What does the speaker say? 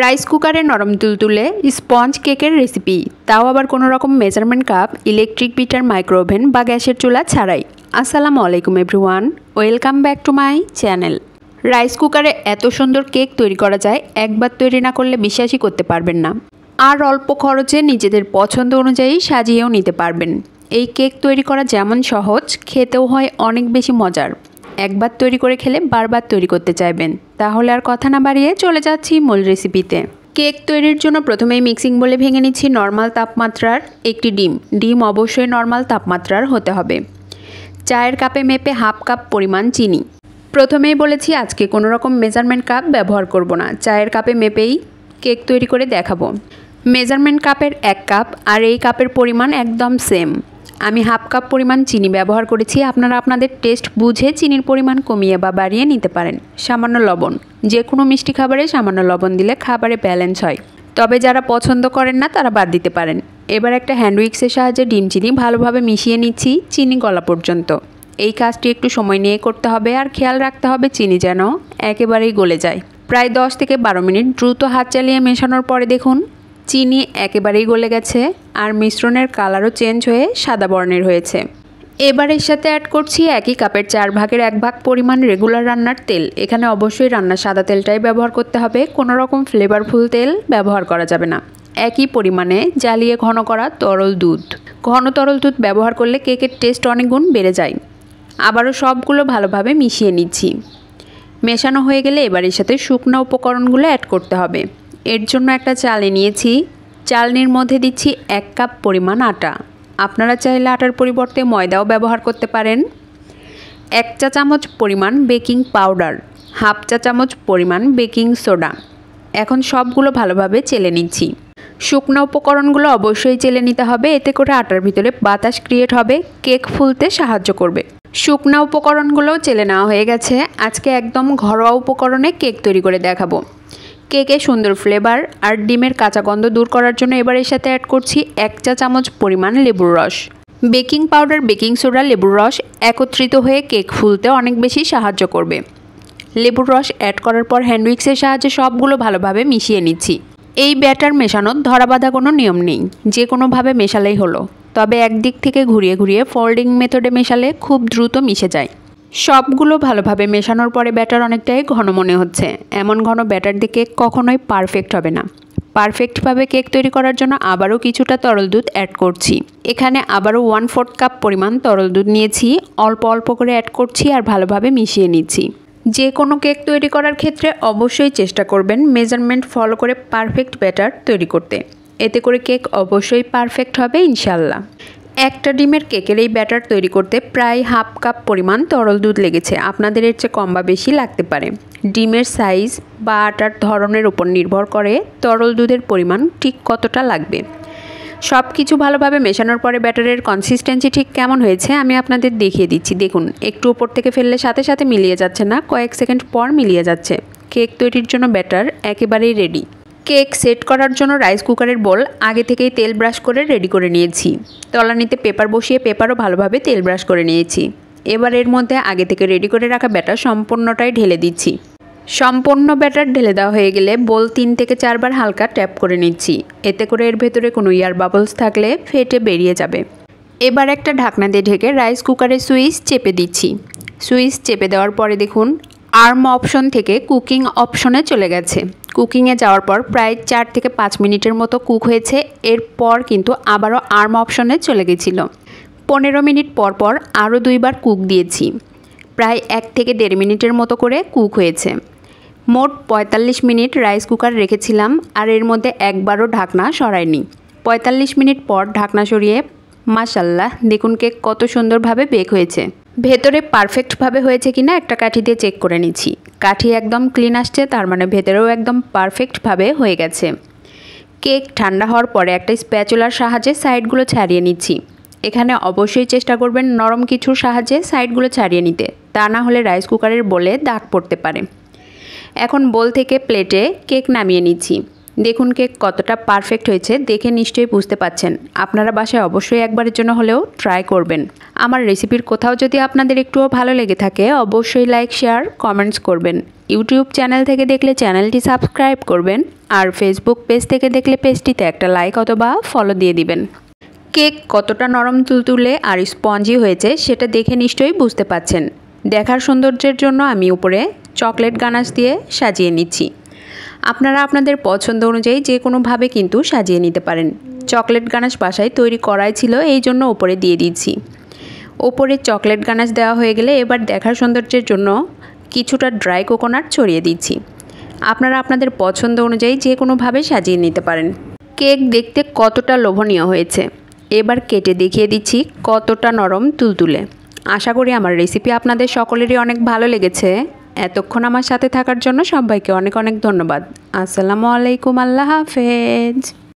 Rice কুকারে নরম তুলতুলে স্পঞ্জ কেকের রেসিপি, তাও আবার কোনো রকম measurement cup, electric bitter, micro oven বা গ্যাসের চুলা ছাড়াই। আসসালামু আলাইকুম everyone, welcome back to my channel. Rice কুকারে এত সুন্দর কেক তৈরি করা যায়, একবার তৈরি না করলে বিশ্বাসই করতে পারবেন না। আর অল্প খরচে নিজেদের পছন্দ অনুযায়ী সাজিয়েও নিতে পারবেন। এই কেক তৈরি করা যেমন সহজ, খেতেও হয় অনেক বেশি মজার। একবার তৈরি করে খেলে বারবার তৈরি করতে চাইবেন। তাহলে আর কথা না বাড়িয়ে চলে যাচ্ছি মূল রেসিপিতে। কেক তৈরির জন্য প্রথমেই মিক্সিং বলে ভেঙে নিচ্ছি নর্মাল তাপমাত্রার একটি ডিম। ডিম অবশ্যই নর্মাল তাপমাত্রার হতে হবে। চায়ের কাপে মেপে হাফ কাপ পরিমাণ চিনি। প্রথমেই বলেছি আজকে কোনো রকম মেজারমেন্ট কাপ ব্যবহার করব না, চায়ের কাপে মেপেই কেক তৈরি করে দেখাবো। মেজারমেন্ট কাপের 1 কাপ আর এই কাপের পরিমাণ একদম সেম। আমি হাফ কাপ পরিমাণ চিনি ব্যবহার করেছি। আপনারা আপনাদের টেস্ট বুঝে চিনির পরিমাণ কমিয়ে বা বাড়িয়ে নিতে পারেন। সামান্য লবণ, যে কোনো মিষ্টি খাবারে সামান্য লবণ দিলে খাবারে ব্যালেন্স হয়, তবে যারা পছন্দ করেন না তারা বাদ দিতে পারেন। এবার একটা হ্যান্ড উইক্সের সাহায্যে ডিম চিনি ভালোভাবে মিশিয়ে নিচ্ছি চিনি গলা পর্যন্ত। এই কাজটি একটু সময় নিয়ে করতে হবে আর খেয়াল রাখতে হবে চিনি যেন একেবারেই গলে যায়। প্রায় 10 থেকে 12 মিনিট দ্রুত হাত চালিয়ে মেশানোর পরে দেখুন চিনি একেবারেই গলে গেছে আর মিশ্রণের কালারও চেঞ্জ হয়ে সাদা বর্ণের হয়েছে। এবার এর সাথে অ্যাড করছি একই কাপের 4 ভাগের 1 ভাগ পরিমাণ রেগুলার রান্নার তেল। এখানে অবশ্যই রান্নার সাদা তেলটাই ব্যবহার করতে হবে, কোনো রকম ফ্লেভারফুল তেল ব্যবহার করা যাবে না। একই পরিমাণে জ্বালিয়ে ঘন করা তরল দুধ। ঘন তরল দুধ ব্যবহার করলে কেকের টেস্ট অনেক গুণ বেড়ে যায়। আবারও সবগুলো ভালোভাবে মিশিয়ে নিচ্ছি। মেশানো হয়ে গেলে এবার এর সাথে শুকনো উপকরণগুলো অ্যাড করতে হবে। এর জন্য একটা চালনি নিয়েছি। চালনির মধ্যে দিচ্ছি 1 কাপ পরিমাণ আটা। আপনারা চাইলে আটার পরিবর্তে ময়দাও ব্যবহার করতে পারেন। 1 চা চামচ পরিমাণ বেকিং পাউডার, হাফ চা চামচ পরিমাণ বেকিং সোডা। এখন সবগুলো ভালোভাবে চেলে নিচ্ছি। শুকনো উপকরণগুলো অবশ্যই চেলে নিতে হবে, এতে করে আটার ভিতরে বাতাস ক্রিয়েট হবে, কেক ফুলতে সাহায্য করবে। শুকনো উপকরণগুলোও চেলে নেওয়া হয়ে গেছে। আজকে একদম ঘরোয়া উপকরণে কেক তৈরি করে দেখাবো। কেকে সুন্দর ফ্লেভার আর ডিমের কাঁচা গন্ধ দূর করার জন্য এবার এর সাথে অ্যাড করছি 1 চা চামচ পরিমাণ লেবুর রস। বেকিং পাউডার, বেকিং সোডা, লেবুর রস একত্রিত হয়ে কেক ফুলতে অনেক বেশি সাহায্য করবে। লেবুর রস অ্যাড করার পর হ্যান্ড উইক্সের সাহায্যে সবগুলো ভালোভাবে মিশিয়ে নিচ্ছি। এই ব্যাটার মেশানোর ধরা বাঁধা কোনো নিয়ম নেই, যে কোনোভাবে মেশালেই হলো। তবে একদিক থেকে ঘুরিয়ে ঘুরিয়ে ফোল্ডিং মেথডে মেশালে খুব দ্রুত মিশে যায়। সবগুলো ভালোভাবে মেশানোর পরে ব্যাটার অনেকটাই ঘন মনে হচ্ছে। এমন ঘন ব্যাটার দিয়ে কেক কখনোই পারফেক্ট হবে না। পারফেক্টভাবে কেক তৈরি করার জন্য আবারও কিছুটা তরল দুধ অ্যাড করছি। এখানে আবারও 1/4 কাপ পরিমাণ তরল দুধ নিয়েছি। অল্প অল্প করে অ্যাড করছি আর ভালোভাবে মিশিয়ে নিচ্ছি। যে কোনো কেক তৈরি করার ক্ষেত্রে অবশ্যই চেষ্টা করবেন মেজারমেন্ট ফলো করে পারফেক্ট ব্যাটার তৈরি করতে। এতে করে কেক অবশ্যই পারফেক্ট হবে ইনশাল্লাহ। একটা ডিমের কেকের এই ব্যাটার তৈরি করতে প্রায় হাফ কাপ পরিমাণ তরল দুধ লেগেছে। আপনাদের এর চেয়ে কম বা বেশি লাগতে পারে। ডিমের সাইজ বা আটার ধরনের উপর নির্ভর করে তরল দুধের পরিমাণ ঠিক কতটা লাগবে। সব কিছু ভালোভাবে মেশানোর পরে ব্যাটারের কনসিস্টেন্সি ঠিক কেমন হয়েছে আমি আপনাদের দেখিয়ে দিচ্ছি। দেখুন, একটু উপর থেকে ফেললে সাথে সাথে মিলিয়ে যাচ্ছে না, কয়েক সেকেন্ড পর মিলিয়ে যাচ্ছে। কেক তৈরির জন্য ব্যাটার একেবারেই রেডি। কেক সেট করার জন্য রাইস কুকারের বোল আগে থেকেই তেল ব্রাশ করে রেডি করে নিয়েছি। তলানিতে পেপার বসিয়ে পেপারও ভালোভাবে তেল ব্রাশ করে নিয়েছি। এবার এর মধ্যে আগে থেকে রেডি করে রাখা ব্যাটার সম্পূর্ণটাই ঢেলে দিচ্ছি। সম্পূর্ণ ব্যাটার ঢেলে দেওয়া হয়ে গেলে বোল 3 থেকে 4 বার হালকা ট্যাপ করে নিচ্ছি। এতে করে এর ভেতরে কোনো এয়ার বাবলস থাকলে ফেটে বেরিয়ে যাবে। এবার একটা ঢাকনা দিয়ে ঢেকে রাইস কুকারের সুইচ চেপে দিচ্ছি। সুইচ চেপে দেওয়ার পরে দেখুন আর্ম অপশন থেকে কুকিং অপশনে চলে গেছে। কুকিংয়ে যাওয়ার পর প্রায় 4 থেকে 5 মিনিটের মতো কুক হয়েছে। এরপর কিন্তু আবারও আর্ম অপশনে চলে গেছিলো। 15 মিনিট পর পর আরও 2 বার কুক দিয়েছি। প্রায় 1 থেকে 1.5 মিনিটের মতো করে কুক হয়েছে। মোট 45 মিনিট রাইস কুকার রেখেছিলাম আর এর মধ্যে একবারও ঢাকনা সরাইনি। 45 মিনিট পর ঢাকনা সরিয়ে মাশাআল্লাহ দেখুন কেক কত সুন্দরভাবে বেক হয়েছে। ভেতরে পারফেক্টভাবে হয়েছে কিনা একটা কাঠি দিয়ে চেক করে নিচ্ছি। কাঠি একদম ক্লিন আসছে, তার মানে ভেতরেও একদম পারফেক্টভাবে হয়ে গেছে। কেক ঠান্ডা হওয়ার পরে একটা স্প্যাচুলার সাহায্যে সাইডগুলো ছাড়িয়ে নিচ্ছি। এখানে অবশ্যই চেষ্টা করবেন নরম কিছুর সাহায্যে সাইডগুলো ছাড়িয়ে নিতে, তা না হলে রাইস কুকারের বোলে দাগ পড়তে পারে। এখন বোল থেকে প্লেটে কেক নামিয়ে নিচ্ছি। দেখুন কেক কতটা পারফেক্ট হয়েছে, দেখে নিশ্চয়ই বুঝতে পাচ্ছেন। আপনারা বাসায় অবশ্যই একবারের জন্য হলেও ট্রাই করবেন। আমার রেসিপির কোথাও যদি আপনাদের একটুও ভালো লেগে থাকে অবশ্যই লাইক, শেয়ার, কমেন্টস করবেন। ইউটিউব চ্যানেল থেকে দেখলে চ্যানেলটি সাবস্ক্রাইব করবেন আর ফেসবুক পেজ থেকে দেখলে পেজটিতে একটা লাইক অথবা ফলো দিয়ে দিবেন। কেক কতটা নরম তুলতুলে আর স্পঞ্জি হয়েছে সেটা দেখে নিশ্চয়ই বুঝতে পাচ্ছেন। দেখার সৌন্দর্যের জন্য আমি উপরে চকলেট গানাশ দিয়ে সাজিয়ে নিচ্ছি। আপনারা আপনাদের পছন্দ অনুযায়ী যে কোনোভাবে কিন্তু সাজিয়ে নিতে পারেন। চকলেট গানাশ বাসায় তৈরি করাই ছিল, এই জন্য ওপরে দিয়ে দিচ্ছি। ওপরে চকলেট গানাশ দেওয়া হয়ে গেলে এবার দেখার সৌন্দর্যের জন্য কিছুটা ড্রাই কোকোনাট ছড়িয়ে দিচ্ছি। আপনারা আপনাদের পছন্দ অনুযায়ী যে কোনোভাবে সাজিয়ে নিতে পারেন। কেক দেখতে কতটা লোভনীয় হয়েছে, এবার কেটে দেখিয়ে দিচ্ছি কতটা নরম তুলতুলে। আশা করি আমার রেসিপি আপনাদের সকলেরই অনেক ভালো লেগেছে। এতক্ষণ আমার সাথে থাকার জন্য সবাইকে অনেক অনেক ধন্যবাদ। আসসালামু আলাইকুম, আল্লাহ হাফেজ।